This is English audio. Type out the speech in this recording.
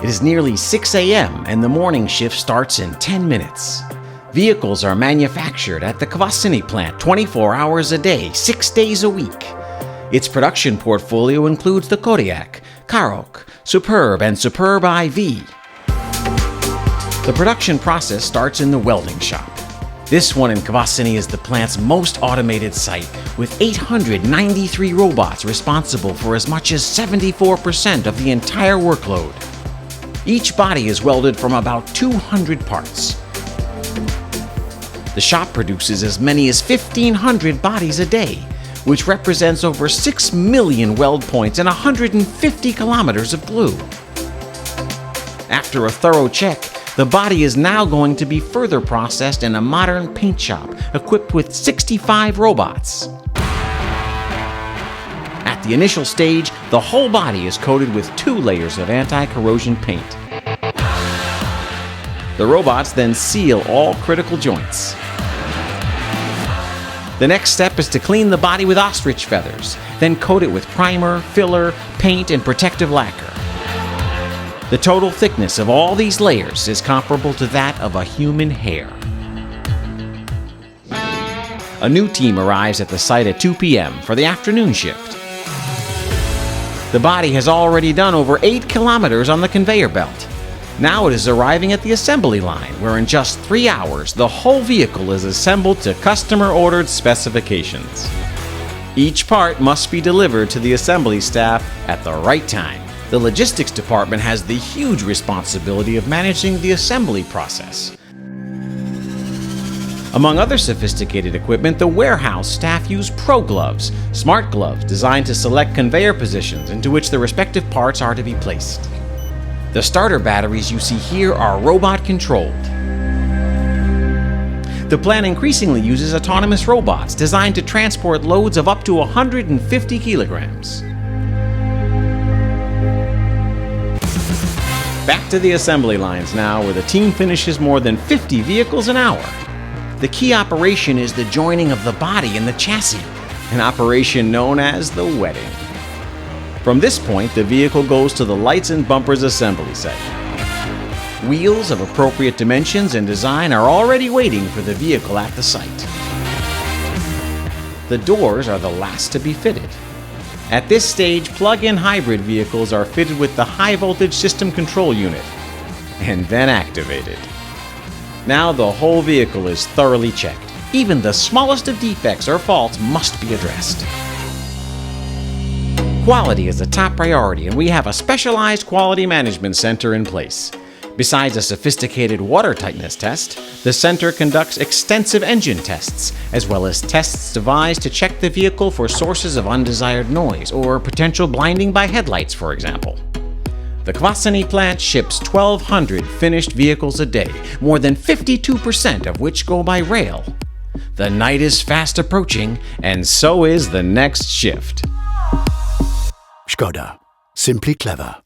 It is nearly 6 a.m. and the morning shift starts in 10 minutes. Vehicles are manufactured at the Kvasinyju plant 24 hours a day, 6 days a week. Its production portfolio includes the Kodiak, Karok, Superb, and Superb IV. The production process starts in the welding shop. This one in Kvasinyju is the plant's most automated site, with 893 robots responsible for as much as 74% of the entire workload. Each body is welded from about 200 parts. The shop produces as many as 1,500 bodies a day, which represents over 6 million weld points and 150 kilometers of glue. After a thorough check, the body is now going to be further processed in a modern paint shop equipped with 65 robots. At the initial stage, the whole body is coated with 2 layers of anti-corrosion paint. The robots then seal all critical joints. The next step is to clean the body with ostrich feathers, then coat it with primer, filler, paint, and protective lacquer. The total thickness of all these layers is comparable to that of a human hair. A new team arrives at the site at 2 p.m. for the afternoon shift. The body has already done over 8 kilometers on the conveyor belt. Now it is arriving at the assembly line, where in just 3 hours, the whole vehicle is assembled to customer-ordered specifications. Each part must be delivered to the assembly staff at the right time. The logistics department has the huge responsibility of managing the assembly process. Among other sophisticated equipment, the warehouse staff use Pro gloves, smart gloves designed to select conveyor positions into which the respective parts are to be placed. The starter batteries you see here are robot-controlled. The plant increasingly uses autonomous robots designed to transport loads of up to 150 kilograms. Back to the assembly lines now, where the team finishes more than 50 vehicles an hour. The key operation is the joining of the body and the chassis, an operation known as the wetting. From this point, the vehicle goes to the lights and bumpers assembly site. Wheels of appropriate dimensions and design are already waiting for the vehicle at the site. The doors are the last to be fitted. At this stage, plug-in hybrid vehicles are fitted with the high-voltage system control unit, and then activated. Now the whole vehicle is thoroughly checked. Even the smallest of defects or faults must be addressed. Quality is a top priority, and we have a specialized quality management center in place. Besides a sophisticated water tightness test, the center conducts extensive engine tests, as well as tests devised to check the vehicle for sources of undesired noise or potential blinding by headlights, for example. The Kvasinyju plant ships 1,200 finished vehicles a day, more than 52% of which go by rail. The night is fast approaching, and so is the next shift. Škoda. Simply clever.